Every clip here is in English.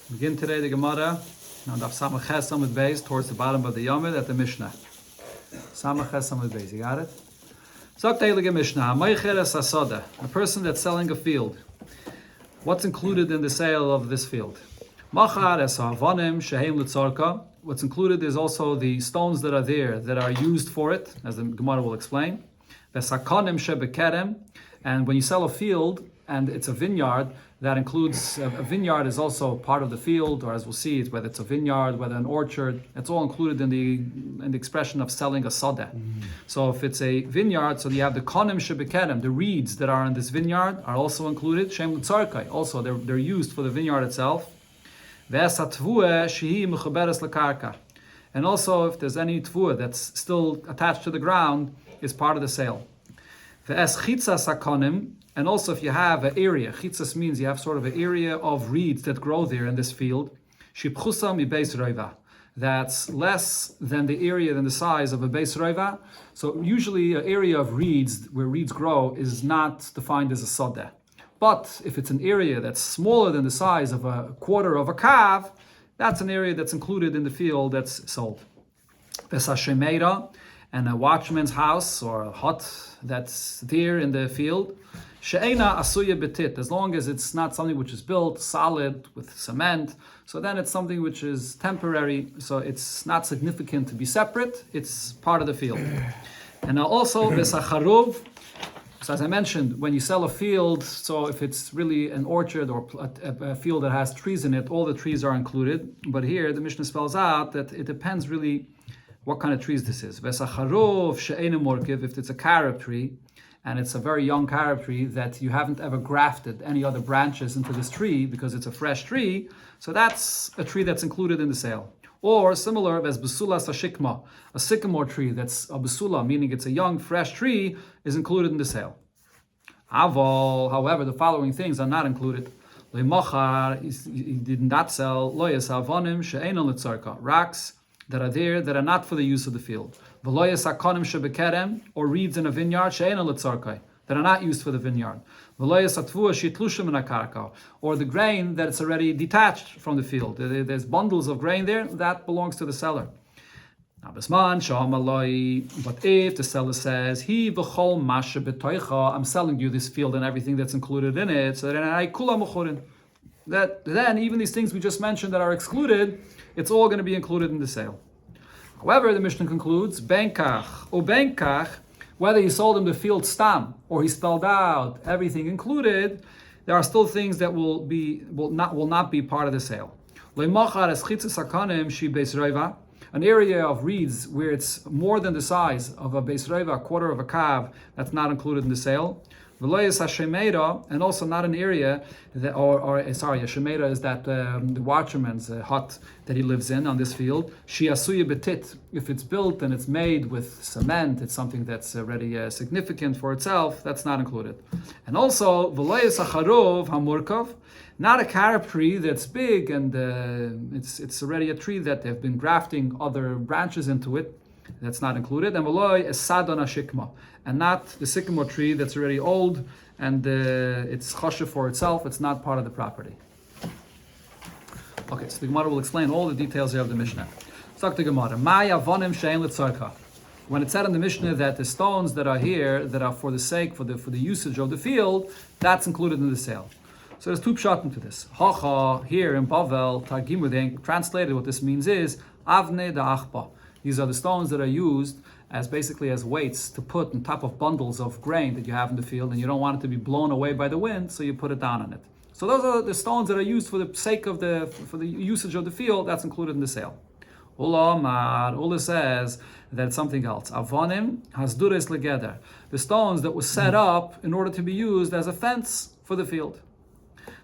Begin today the Gemara on Daf Samach Ches Samud Beis towards the bottom of the Yomid at the Mishnah. Samach Ches Samud Beis, you got it? Zaktei Lige Mishnah, Meicheres Asoda, a person that's selling a field. What's included in the sale of this field? Machar es ha'avonim sheheim litzorka. What's included is also the stones that are there that are used for it, as the Gemara will explain. Vesakonim shebekerem, and when you sell a field and it's a vineyard, that includes a vineyard is also part of the field, or as we'll see, whether it's a vineyard, whether an orchard, it's all included in the expression of selling a soda. So if it's a vineyard, so you have the konim shebekerem, the reeds that are in this vineyard are also included. Shem l'tzarkai, also they're used for the vineyard itself. And also, if there's any tvua that's still attached to the ground, is part of the sale. And also, if you have an area, chitzas means you have sort of an area of reeds that grow there in this field, that's less than the size of a beis roiva. So usually an area of reeds, where reeds grow, is not defined as a soda. But if it's an area that's smaller than the size of a quarter of a kav, that's an area that's included in the field that's sold. Vesashemera, and a watchman's house or a hut that's there in the field. She'ena asuya betit, as long as it's not something which is built solid with cement, so then it's something which is temporary, so it's not significant to be separate, it's part of the field. And now also, vesacharov, so as I mentioned, when you sell a field, so if it's really an orchard or a field that has trees in it, all the trees are included. But here the Mishnah spells out that it depends really what kind of trees this is. Vesacharov she'ena morkiv, if it's a carob tree, and it's a very young carob tree that you haven't ever grafted any other branches into this tree because it's a fresh tree, so that's a tree that's included in the sale. Or similar as basula sashikma, a sycamore tree that's a basula, meaning it's a young, fresh tree, is included in the sale. Aval, however, the following things are not included. Le'machar, he did not sell loyas havonim she'ena litzarka, rocks that are there that are not for the use of the field. V'loyas hakonim shebekerem, or reeds in a vineyard she'ena litzarka, that are not used for the vineyard. V'loyas hatvua shitlushim min hakarka, or the grain that it's already detached from the field. There's bundles of grain there, that belongs to the seller. Now, bisman sha'amaloi, but if the seller says, he v'chol masha b'toicha, I'm selling you this field and everything that's included in it, so then I kula muchurin, that then even these things we just mentioned that are excluded, it's all going to be included in the sale. However, the Mishnah concludes, benkach, o benkach, whether he sold him the field stam or he spelled out everything included, there are still things that will not be part of the sale. An area of reeds where it's more than the size of a beis roiva, a quarter of a kav, that's not included in the sale. And also not an area that, a shemera is that the watchman's hut that he lives in on this field. Shiasuya betit, if it's built and it's made with cement, it's something that's already significant for itself, that's not included. And also, v'loyes acharov hamurkov, not a carob tree that's big and it's already a tree that they've been grafting other branches into it, that's not included. And v'loy es sadon hashikma, and not the sycamore tree that's already old and it's choshev for itself, it's not part of the property. Okay, so the Gemara will explain all the details here of the Mishnah. Talk to Gemara. Maya vonim she'en litzarka. When it said in the Mishnah that the stones that are here, that are for the sake, for the usage of the field, that's included in the sale. So there's two pshatim to this. Hacha, here in Bavel, Targimur, they translated what this means is, Avne da'achba. These are the stones that are used as basically as weights to put on top of bundles of grain that you have in the field, and you don't want it to be blown away by the wind, so you put it down on it. So those are the stones that are used for the sake of for the usage of the field, that's included in the sale. Ula says that it's something else. Avonim hasdures legeder. The stones that were set up in order to be used as a fence for the field.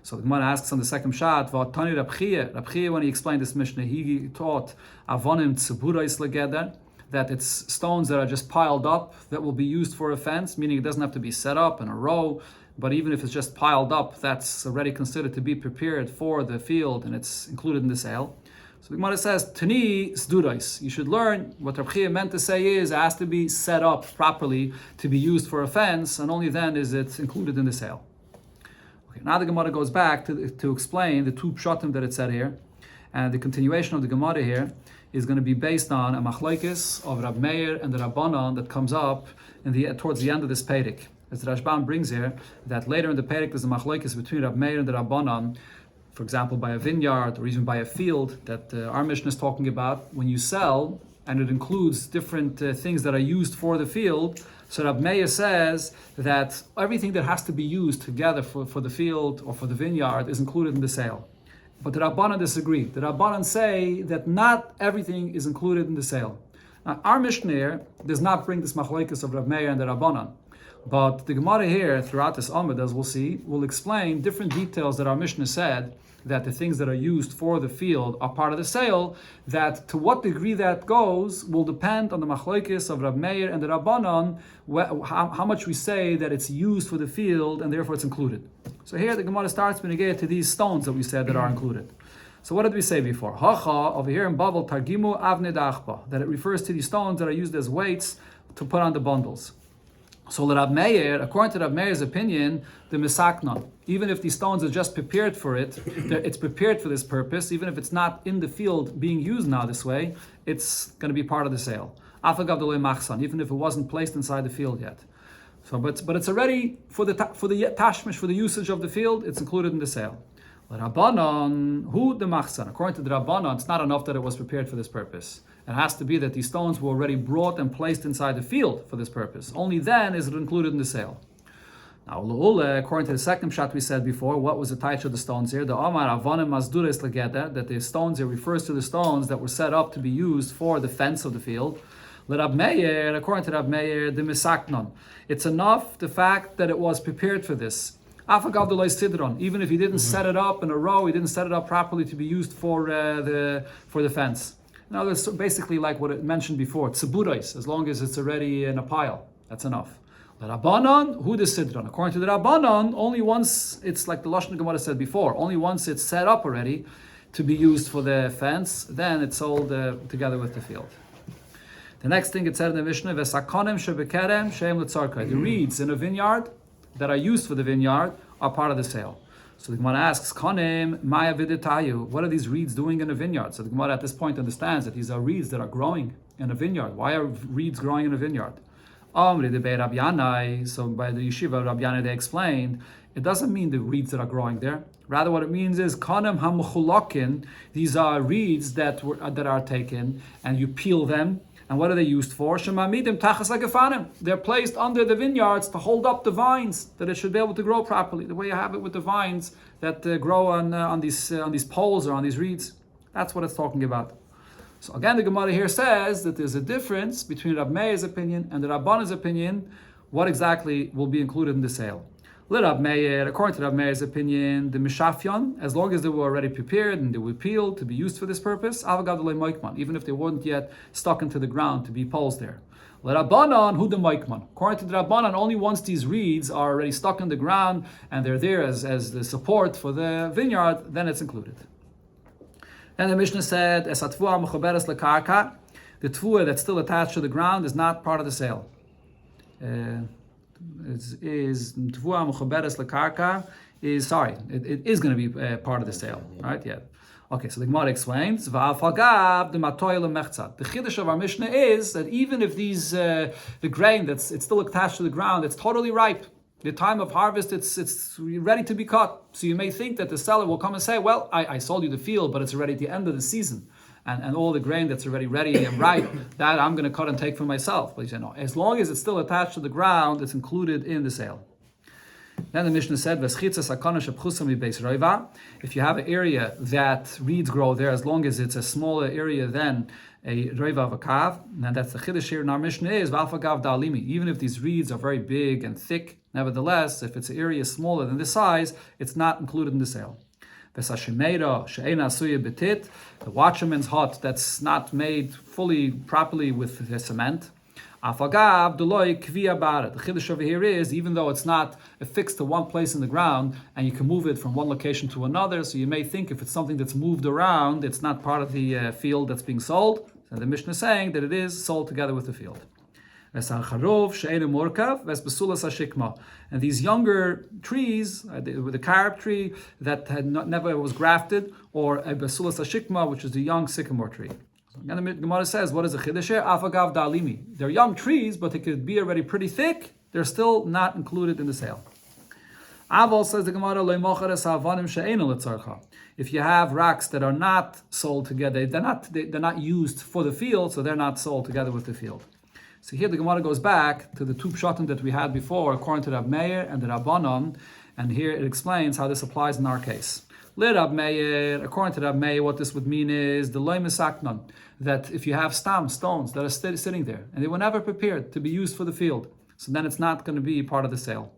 So the Gemara asks on the second shot, V'atani Rab Chiya, when he explained this Mishnah, he taught Avonim tziburais legeder, that it's stones that are just piled up that will be used for a fence, meaning it doesn't have to be set up in a row, but even if it's just piled up, that's already considered to be prepared for the field and it's included in the sale. So the Gemara says, Tani sdurais. You should learn what Rab Chiya meant to say is it has to be set up properly to be used for a fence, and only then is it included in the sale. Okay, Now the Gemara goes back to explain the two pshatim that it said here, and the continuation of the Gemara here is going to be based on a machlokes of Rab Meir and the Rabbanan that comes up towards the end of this Perek. As the Rashbam brings here, that later in the Perek there's a machlokes between Rab Meir and the Rabbanan, for example, by a vineyard or even by a field that our Mishnah is talking about. When you sell, and it includes different things that are used for the field, so Rab Meir says that everything that has to be used together for the field or for the vineyard is included in the sale. But the Rabbanan disagree. The Rabbanan say that not everything is included in the sale. Now, our Mishnah does not bring this machlokes of Rab Meir and the Rabbanan. But the Gemara here, throughout this Amud, as we'll see, will explain different details that our Mishnah said, that the things that are used for the field are part of the sale, that to what degree that goes will depend on the machlokes of Rab Meir and the Rabbanan, how much we say that it's used for the field and therefore it's included. So here the Gemara starts b'negei to these stones that we said that are included. So what did we say before? Hacha, over here in Bavel, Targimu Avne Dachba, that it refers to these stones that are used as weights to put on the bundles. So Rab Meir, according to Rab Meir's opinion, the misaknon, even if these stones are just prepared for it, it's prepared for this purpose, even if it's not in the field being used now this way, it's going to be part of the sale. Afagav deloi machsan, even if it wasn't placed inside the field yet. So, but it's already for the tashmish, for the usage of the field, it's included in the sale. Rabbanan, who the machsan? According to the Rabbanan, it's not enough that it was prepared for this purpose. It has to be that these stones were already brought and placed inside the field for this purpose. Only then is it included in the sale. Now, according to the second shot we said before, what was the taich of the stones here? The Omar Avonim Mazdures Legeda, that the stones here refers to the stones that were set up to be used for the fence of the field. Rab Meir, according to Rab Meir, the misaknon. It's enough the fact that it was prepared for this. Afagav deloi sidron, even if he didn't set it up in a row, he didn't set it up properly to be used for the fence. Now, it's basically like what it mentioned before, tziburais, as long as it's already in a pile, that's enough. The Rabbanan, who the sidron? According to the Rabbanan, only once it's like the Lashon Gemara said before, only once it's set up already to be used for the fence, then it's sold together with the field. The next thing it said in the Mishnah, Vesakonim shebekerem sheim letzarkai. The reeds in a vineyard that are used for the vineyard are part of the sale. So the Gemara asks, Konim maya viditayu. What are these reeds doing in a vineyard? So the Gemara at this point understands that these are reeds that are growing in a vineyard. Why are reeds growing in a vineyard? Amri debei Rabbi Yanai. So by the yeshiva of Rabbi Yanai they explained, it doesn't mean the reeds that are growing there. Rather, what it means is Konim hamuchulakin. These are reeds that are taken and you peel them. And what are they used for? Shemamidim tachas agafanim. They're placed under the vineyards to hold up the vines, that it should be able to grow properly. The way you have it with the vines that grow on these poles or on these reeds. That's what it's talking about. So again, the Gemara here says that there's a difference between Rab Meir's opinion and the Rabban's opinion. What exactly will be included in the sale? Rab Meir, according to Rab Meir's opinion, the mishafyon, as long as they were already prepared and they were peeled to be used for this purpose, even if they weren't yet stuck into the ground to be poles there. Rabbanan, who the moikman? According to the Rabbanan, only once these reeds are already stuck in the ground and they're there as the support for the vineyard, then it's included. Then the Mishnah said, the tvua that's still attached to the ground is not part of the sale. It is going to be part of the sale, right? Yeah. Okay, so the Gemara explains, the chiddush of our Mishnah is that even if the grain it's still attached to the ground, it's totally ripe. The time of harvest, it's ready to be cut. So you may think that the seller will come and say, well, I sold you the field, but it's already at the end of the season. And all the grain that's already ready and ripe, that I'm going to cut and take for myself. But you say, no, as long as it's still attached to the ground, it's included in the sale. Then the Mishnah said, if you have an area that reeds grow there, as long as it's a smaller area than a roiva of a kav, and that's the chiddush here in our Mishnah is, even if these reeds are very big and thick, nevertheless, if it's an area smaller than this size, it's not included in the sale. The watchman's hut that's not made fully properly with the cement. The chiddush over here is, even though it's not affixed to one place in the ground and you can move it from one location to another, so you may think if it's something that's moved around, it's not part of the field that's being sold. So the Mishnah is saying that it is sold together with the field. And these younger trees, the carob tree that never was grafted, or a basulas hashikma, which is the young sycamore tree. And the Gemara says, what is a chiddush? Afagav da'alimi. They're young trees, but they could be already pretty thick. They're still not included in the sale. Aval, says the Gemara, if you have rocks that are not sold together, they're not used for the field, so they're not sold together with the field. So here the Gemara goes back to the two pshatim that we had before, according to Rab Meir and the Rabbanon, and here it explains how this applies in our case. According to Rab Meir, what this would mean is the loy misaknon, that if you have stones that are sitting there, and they were never prepared to be used for the field, so then it's not going to be part of the sale.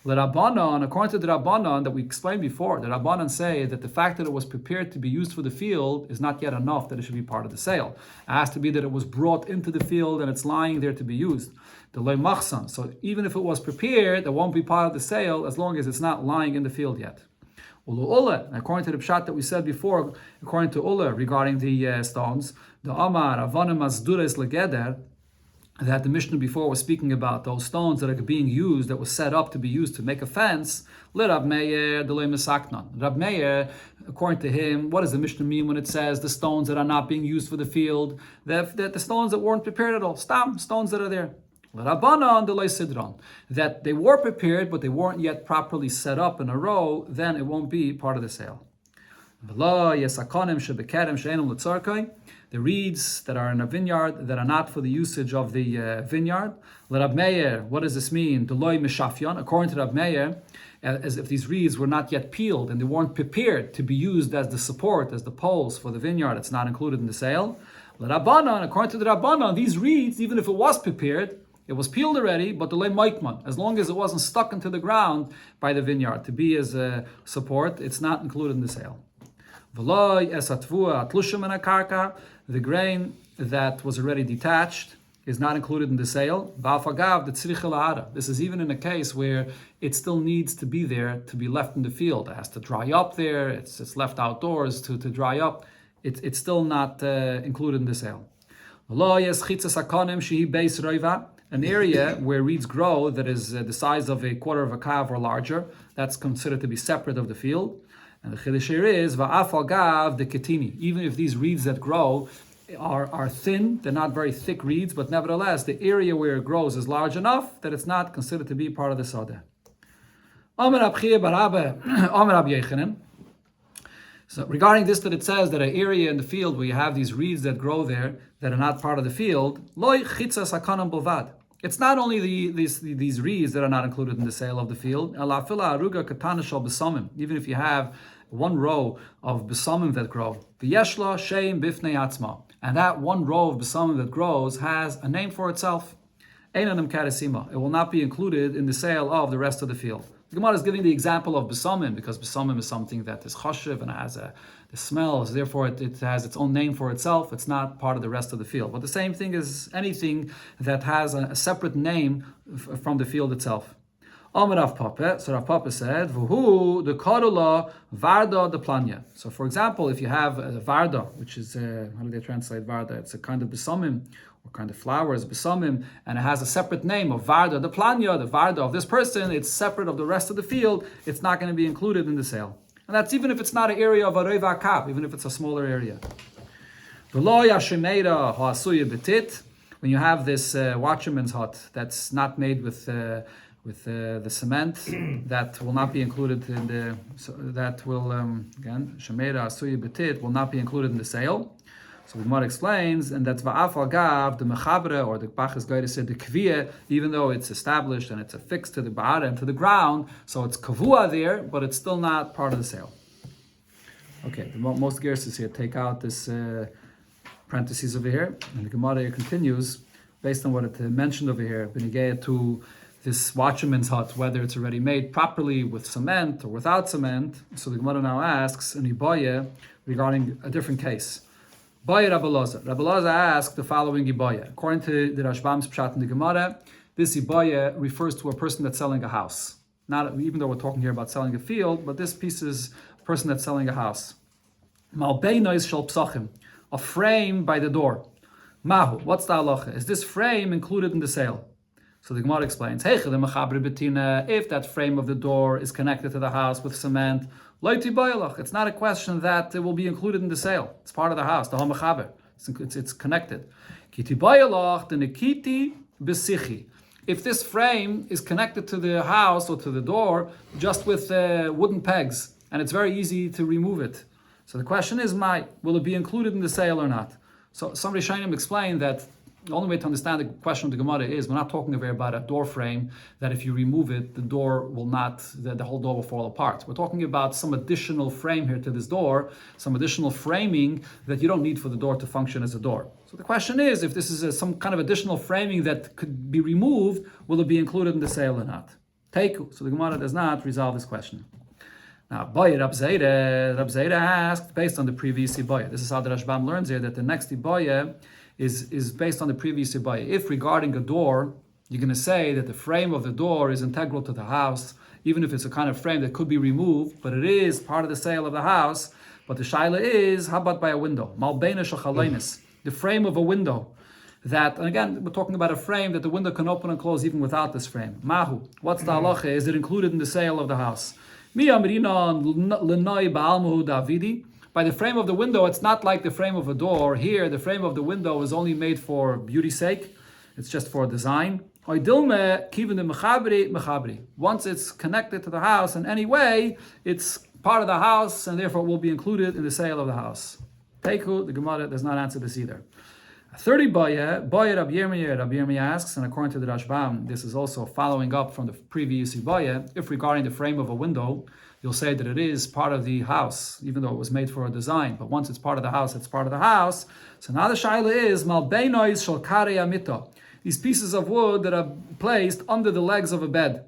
L'Rabbanon, according to the Rabbanon that we explained before, the Rabbanon say that the fact that it was prepared to be used for the field is not yet enough that it should be part of the sale. It has to be that it was brought into the field and it's lying there to be used. The loy machsan, so even if it was prepared, it won't be part of the sale as long as it's not lying in the field yet. According to the pshat that we said before, according to Ula regarding the stones, the Amar Avanim Asdures Legeder, that the Mishnah before was speaking about those stones that are being used, that was set up to be used to make a fence. Rab Meir, Rab Meir, according to him, what does the Mishnah mean when it says the stones that are not being used for the field? The stones that weren't prepared at all, stones that are there. Rabbanon, sidron, that they were prepared, but they weren't yet properly set up in a row, then it won't be part of the sale. The reeds that are in a vineyard that are not for the usage of the vineyard. Rab Meir, what does this mean? Deloy mishafyon, according to Rab Meir, as if these reeds were not yet peeled and they weren't prepared to be used as the support, as the poles for the vineyard, it's not included in the sale. Rabbanon, according to the Rabbanon, these reeds, even if it was prepared, it was peeled already, but the maikman, as long as it wasn't stuck into the ground by the vineyard to be as a support, it's not included in the sale. The grain that was already detached is not included in the sale. This is even in a case where it still needs to be there to be left in the field. It has to dry up there. It's left outdoors to dry up. It's still not included in the sale. An area where reeds grow that is the size of a quarter of a kav or larger, that's considered to be separate of the field. And the chiddush is va'afal gav the ketini. Even if these reeds that grow are thin, they're not very thick reeds, but nevertheless, the area where it grows is large enough that it's not considered to be part of the sadeh. So regarding this, that it says that an area in the field where you have these reeds that grow there that are not part of the field, it's not only these reeds that are not included in the sale of the field. Even if you have one row of besamim that grow, and that one row of besamim that grows has a name for itself. It will not be included in the sale of the rest of the field. The Gemara is giving the example of besamim because besamim is something that is chashiv and has the smell, so therefore it has its own name for itself. It's not part of the rest of the field. But the same thing is anything that has a separate name from the field itself. So Rav Papa said, "V'hu the kadula varda de planya." So, for example, if you have a varda, which is how do they translate varda? It's a kind of besamim or kind of flowers, besamim, and it has a separate name of varda de planya, the varda of this person. It's separate of the rest of the field. It's not going to be included in the sale, and that's even if it's not an area of a reva kap, even if it's a smaller area. When you have this watchman's hut that's not made with the cement, that will not be included in the. So that will again shemeira asuya betit will not be included in the sale. So the Gemara explains, and that's va'afal gav the mechabre, or the Bachas Gaida said the kviyah, even though it's established and it's affixed to the ba'ara and to the ground, so it's kavua there, but it's still not part of the sale. Okay, most gerses here take out this parentheses over here, and the Gemara continues based on what it mentioned over here, b'negei to this watchman's hut, whether it's already made properly with cement or without cement. So the Gemara now asks an Ibaya regarding a different case. Ibaya Rabbi Elazar asked the following Ibaya. According to the Rashbam's Pshat in the Gemara, this Ibaya refers to a person that's selling a house. Not even though we're talking here about selling a field, but this piece is a person that's selling a house. Malbeinois shel psachim, a frame by the door. Mahu, what's the halacha? Is this frame included in the sale? So the Gemara explains, if that frame of the door is connected to the house with cement, it's not a question that it will be included in the sale. It's part of the house, the hamachaber. It's connected. If this frame is connected to the house or to the door just with wooden pegs, and it's very easy to remove it. So the question is, will it be included in the sale or not? So some Rishonim explained that the only way to understand the question of the Gemara is we're not talking about a door frame that if you remove it, the door will not, the whole door will fall apart. We're talking about some additional frame here to this door, some additional framing that you don't need for the door to function as a door. So the question is, if this is some kind of additional framing that could be removed, will it be included in the sale or not? Teiku. So the Gemara does not resolve this question. Now, Rab Zayda asked, based on the previous Ibaya. This is how the Rashbam learns here, that the next Ibaya is based on the previous Ibaya. If regarding a door, you're going to say that the frame of the door is integral to the house, even if it's a kind of frame that could be removed, but it is part of the sale of the house. But the shaila is, how about by a window? Malbeina shachalainis, the frame of a window. That, and again, we're talking about a frame that the window can open and close even without this frame. Mahu, what's the halacha? Is it included in the sale of the house? By the frame of the window, it's not like the frame of a door. Here, the frame of the window is only made for beauty's sake. It's just for design. Once it's connected to the house in any way, it's part of the house, and therefore will be included in the sale of the house. Teiku, the Gemara does not answer this either. 30 Rabbi Yirmiyah asks, and according to the Rashbam, this is also following up from the previous Ibaya, if regarding the frame of a window, you'll say that it is part of the house, even though it was made for a design. But once it's part of the house, it's part of the house. So now the shaila is, Malbeinois shel karei amita, these pieces of wood that are placed under the legs of a bed.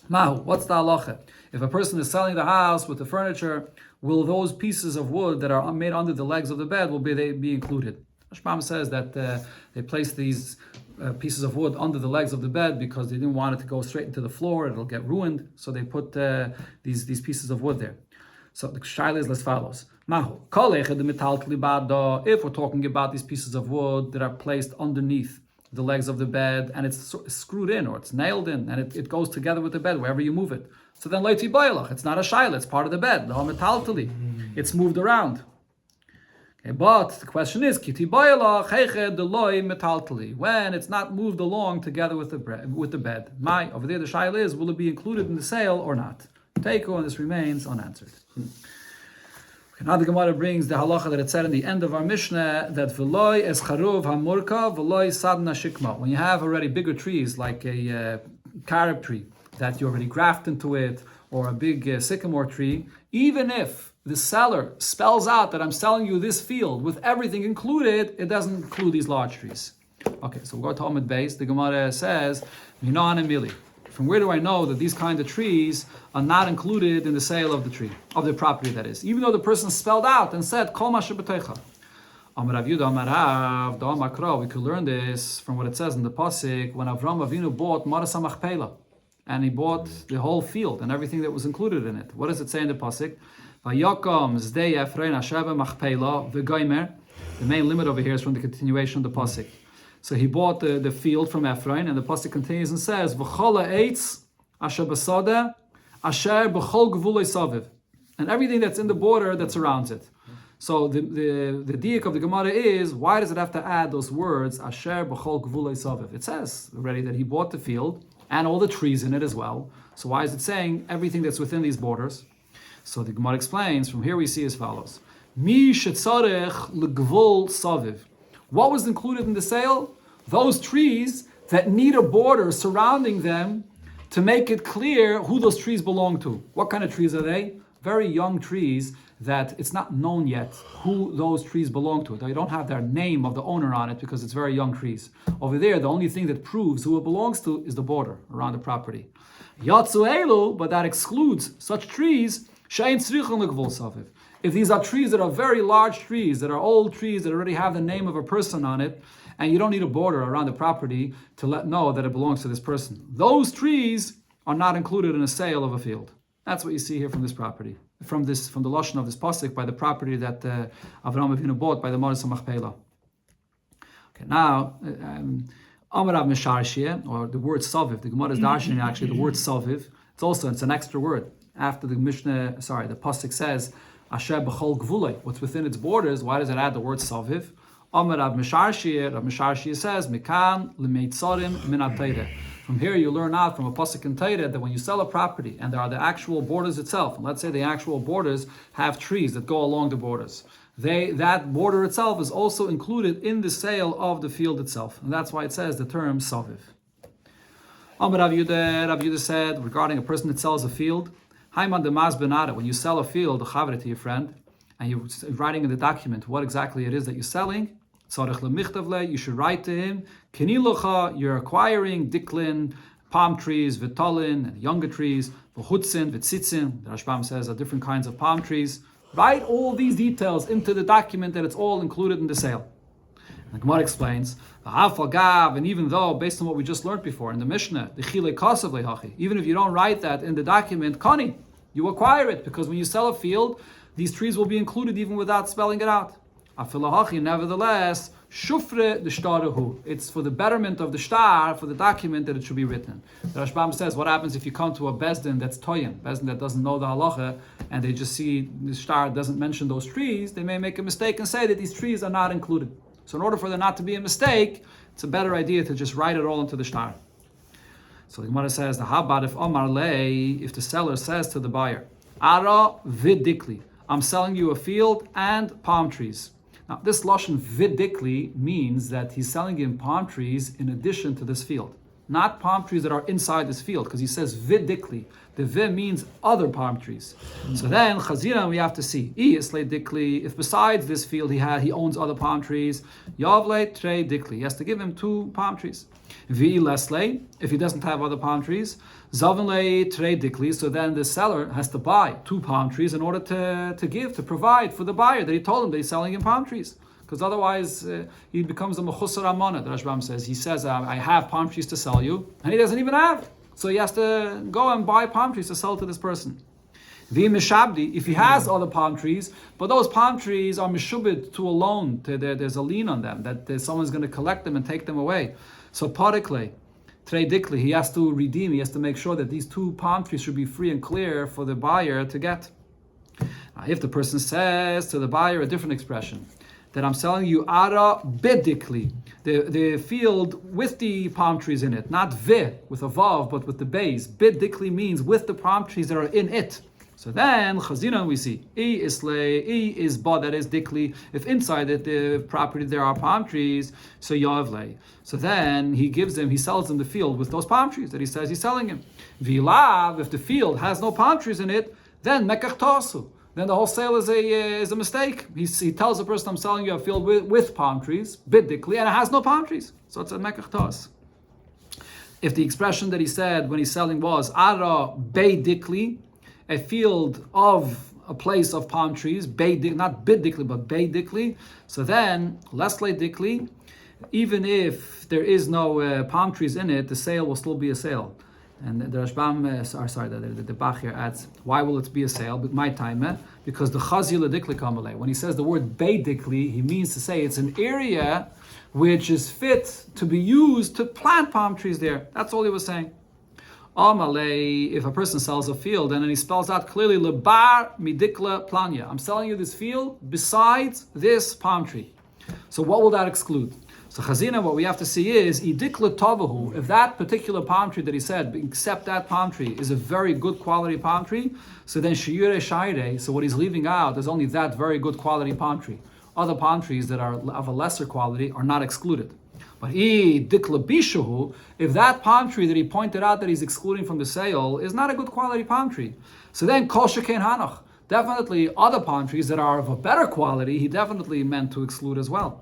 Mahu, what's the halacha? If a person is selling the house with the furniture, will those pieces of wood that are made under the legs of the bed, will they be included? Rashbam says that they placed these pieces of wood under the legs of the bed because they didn't want it to go straight into the floor, it'll get ruined, so they put these pieces of wood there. So the shaila is as follows. If we're talking about these pieces of wood that are placed underneath the legs of the bed and it's screwed in or it's nailed in and it goes together with the bed wherever you move it, so then leiti bayalach, it's not a shaila, it's part of the bed. It's moved around. Okay, but the question is, when it's not moved along together with the bed. Over there the shaila is, will it be included in the sale or not? Teiko, and this remains unanswered. Okay, now the Gemara brings the halacha that it said in the end of our Mishnah that v'loi es charuv hamurka v'loi sadna shikma. When you have already bigger trees like a carob tree that you already graft into it, or a big sycamore tree, even if the seller spells out that I'm selling you this field with everything included, it doesn't include these large trees. Okay, so we'll go to Amud Beis. The Gemara says, from where do I know that these kind of trees are not included in the sale of the tree, of the property that is? Even though the person spelled out and said, Kol ma shebetecha. Amar Rav Yudah, Amar Rav, Da Amar Kro. We could learn this from what it says in the Pasuk, when Avram Avinu bought Maras HaMachpelah, and he bought the whole field and everything that was included in it. What does it say in the Pasuk? The main limit over here is from the continuation of the pasuk. So he bought the field from Ephraim, and the pasuk continues and says, and everything that's in the border that surrounds it. So the diak of the Gemara is, why does it have to add those words, Asher b'chol gvulei saviv? It says already that he bought the field and all the trees in it as well. So why is it saying everything that's within these borders? So the Gemara explains, from here we see as follows. Mi shetzarech legvul saviv. What was included in the sale? Those trees that need a border surrounding them to make it clear who those trees belong to. What kind of trees are they? Very young trees that it's not known yet who those trees belong to. They don't have their name of the owner on it because it's very young trees. Over there, the only thing that proves who it belongs to is the border around the property. Yatsu elu, but that excludes such trees. If these are trees that are very large trees, that are old trees that already have the name of a person on it, and you don't need a border around the property to let know that it belongs to this person, those trees are not included in a sale of a field. That's what you see here from this property, from the lashon of this pasuk, by the property that Avraham Avinu bought by the Maras HaMachpelah. Okay, now, Amarav Misharshia, or the word Saviv, the Gemara is darshaning actually the word Saviv. It's an extra word. After the the Pasuk says, Asher b'chol gvulei, what's within its borders, why does it add the word Saviv? Amarav Misharshia, Rav Misharshia says, Mikan l'meitzarim min ha-Torah. From here you learn out from a pasuk in Torah that when you sell a property and there are the actual borders itself, and let's say the actual borders have trees that go along the borders, that border itself is also included in the sale of the field itself. And that's why it says the term Saviv. Rav Yudah said regarding a person that sells a field, Haiman de Mas Benada, when you sell a field, a chavre to your friend, and you're writing in the document what exactly it is that you're selling, you should write to him, you're acquiring diklin, palm trees, vitolin, and younger trees, v'chutzin, v'tzitzin, the Rashbam says are different kinds of palm trees. Write all these details into the document that it's all included in the sale. And the Gemara explains, and even though, based on what we just learned before in the Mishnah, even if you don't write that in the document, kani, you acquire it, because when you sell a field, these trees will be included even without spelling it out. Nevertheless, shufre the shtarehu. It's for the betterment of the shtar, for the document, that it should be written. The Rashbam says, what happens if you come to a bezdin that's toyin, bezdin that doesn't know the halacha, and they just see the shtar doesn't mention those trees, they may make a mistake and say that these trees are not included. So in order for there not to be a mistake, it's a better idea to just write it all into the shtar. So the Gemara says, the habad if Omar lei, if the seller says to the buyer, Ara vidikli, I'm selling you a field and palm trees. Now, this lashon vidikli means that he's selling him palm trees in addition to this field, not palm trees that are inside this field, because he says vidikli. The vi means other palm trees. So then chazina we have to see dikli. If besides this field he owns other palm trees, yavle trei dikli. He has to give him 2 palm trees. Vi lesle, if he doesn't have other palm trees, zavenle trei dikli. So then the seller has to buy 2 palm trees in order to provide for the buyer that he told him that he's selling him palm trees. Because otherwise he becomes a mechusar amana. The Rashbam says, he says, I have palm trees to sell you, and he doesn't even have. So he has to go and buy palm trees to sell to this person. If he has other palm trees, but those palm trees are mishubid to a loan, there's a lien on them, that someone's going to collect them and take them away. So parikle, treidikli, he has to redeem, he has to make sure that these 2 palm trees should be free and clear for the buyer to get. Now, if the person says to the buyer a different expression, that I'm selling you ara bedikli, the field with the palm trees in it, not ve with a vav, but with the bays. Bedikli means with the palm trees that are in it. So then chazina we see e is ba, that is dikli. If inside it the property there are palm trees, so yavle. So then he sells them the field with those palm trees that he says he's selling him. Vilav, if the field has no palm trees in it, then mekach tasu. Then the whole sale is a mistake. He tells the person, I'm selling you a field with palm trees, bidikli, and it has no palm trees. So it's a mekach tas. If the expression that he said when he's selling was ara beidikli, a field of a place of palm trees, not bidikli, but beidikli, so then lesle dikli, even if there is no palm trees in it, the sale will still be a sale. And the Rashbam, the Bach here adds, why will it be a sale? But my time, because the chazil dikli kamalei. When he says the word beidikli, he means to say it's an area which is fit to be used to plant palm trees there. That's all he was saying. Amalei, if a person sells a field and then he spells out clearly lebar midikla planya, I'm selling you this field besides this palm tree. So what will that exclude? So chazina, what we have to see is idikla tavahu. If that particular palm tree that he said, except that palm tree, is a very good quality palm tree, so then shiyure shaire. So what he's leaving out is only that very good quality palm tree. Other palm trees that are of a lesser quality are not excluded. But idikla bishahu, if that palm tree that he pointed out that he's excluding from the sale is not a good quality palm tree, so then kol sheken hanach. Definitely other palm trees that are of a better quality, he definitely meant to exclude as well.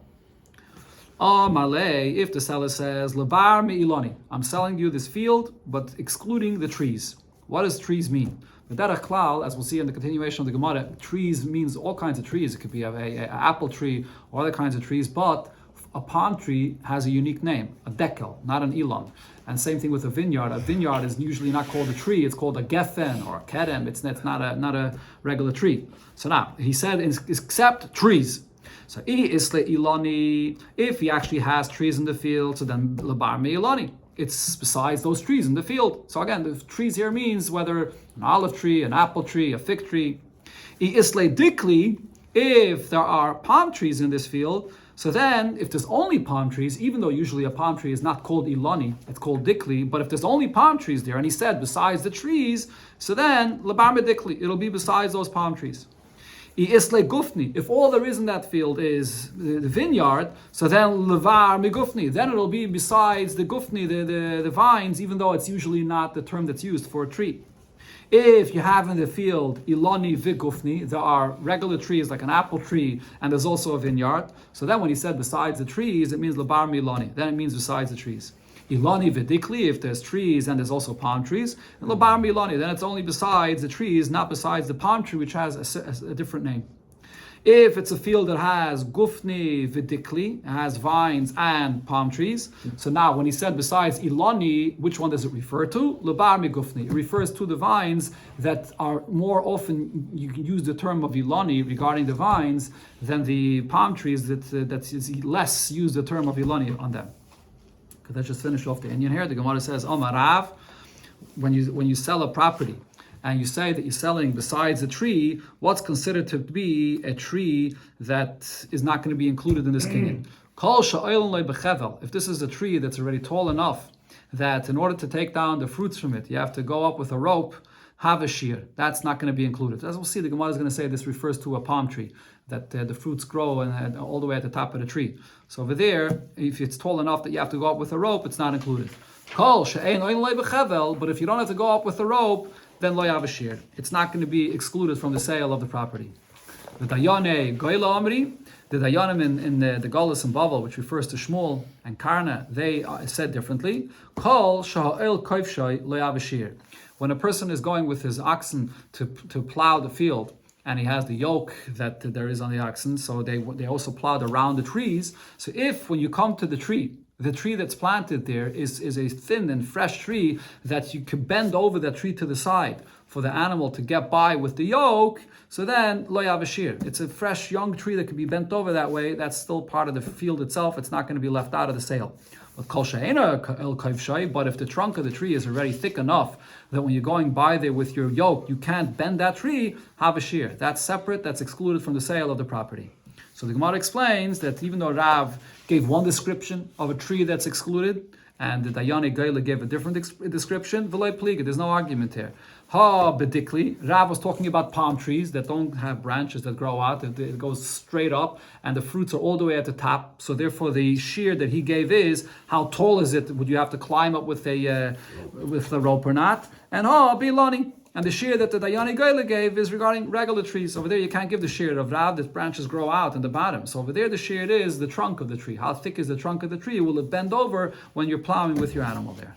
Malay, if the seller says, Labar me'iloni, I'm selling you this field, but excluding the trees. What does trees mean? As we'll see in the continuation of the Gemara, trees means all kinds of trees. It could be an apple tree or other kinds of trees, but a palm tree has a unique name, a dekel, not an ilon. And same thing with a vineyard. A vineyard is usually not called a tree, it's called a geffen or a kedem. It's not a regular tree. So now, he said, except trees. So isle ilani, if he actually has trees in the field, so then labar me ilani. It's besides those trees in the field. So again, the trees here means whether an olive tree, an apple tree, a fig tree. Isle dikli, if there are palm trees in this field, so then if there's only palm trees, even though usually a palm tree is not called ilani, it's called dikli, but if there's only palm trees there, and he said besides the trees, so then labar me dikli, it'll be besides those palm trees. Isle gufni, if all there is in that field is the vineyard, so then levar mi gufni, then it'll be besides the gufni, the vines, even though it's usually not the term that's used for a tree. If you have in the field ilani vigufni, there are regular trees like an apple tree, and there's also a vineyard. So then when he said besides the trees, it means labar mi ilani. Then it means besides the trees. Ilani vidikli, if there's trees and there's also palm trees, and labar mi ilani, then it's only besides the trees, not besides the palm tree, which has a different name. If it's a field that has gufni vidikli, has vines and palm trees, so now when he said besides ilani, which one does it refer to? Labar mi gufni. It refers to the vines that are more often, you can use the term of ilani regarding the vines than the palm trees that is less use the term of ilani on them. Okay, let's just finish off the Indian here. The Gemara says, Omarav, when you sell a property, and you say that you're selling besides a tree, what's considered to be a tree that is not going to be included in this kinyan? If this is a tree that's already tall enough that in order to take down the fruits from it, you have to go up with a rope, have a shear. That's not going to be included. As we'll see, the Gemara is going to say this refers to a palm tree, that the fruits grow and all the way at the top of the tree. So over there, if it's tall enough that you have to go up with a rope, it's not included. But if you don't have to go up with a rope, then lo yav shir. It's not going to be excluded from the sale of the property. The Dayane Goyla Amri, the Dayanim in the Galus and Bavel, which refers to Shmuel and Karna, they said differently. Kol sha'el koifshay lo yav shir. When a person is going with his oxen to plow the field, and he has the yoke that there is on the oxen, so they also plowed around the trees. So if when you come to the tree that's planted there is a thin and fresh tree that you can bend over that tree to the side for the animal to get by with the yoke, so then lo yav shir. It's a fresh young tree that can be bent over that way. That's still part of the field itself. It's not going to be left out of the sale. But if the trunk of the tree is already thick enough that when you're going by there with your yoke, you can't bend that tree, have a shear. That's separate, that's excluded from the sale of the property. So the Gemara explains that even though Rav gave one description of a tree that's excluded, and the Dayane Gaila gave a different description, v'lei pliga, there's no argument here. Ha bedikli, Rav was talking about palm trees that don't have branches that grow out, it goes straight up, and the fruits are all the way at the top. So therefore the shear that he gave is, how tall is it? Would you have to climb up with a rope or not? And ha bilani. And the shear that the Dayani Gaila gave is regarding regular trees. Over there, you can't give the shear of Rav, the branches grow out in the bottom. So over there, the shear is the trunk of the tree. How thick is the trunk of the tree? Will it bend over when you're plowing with your animal there?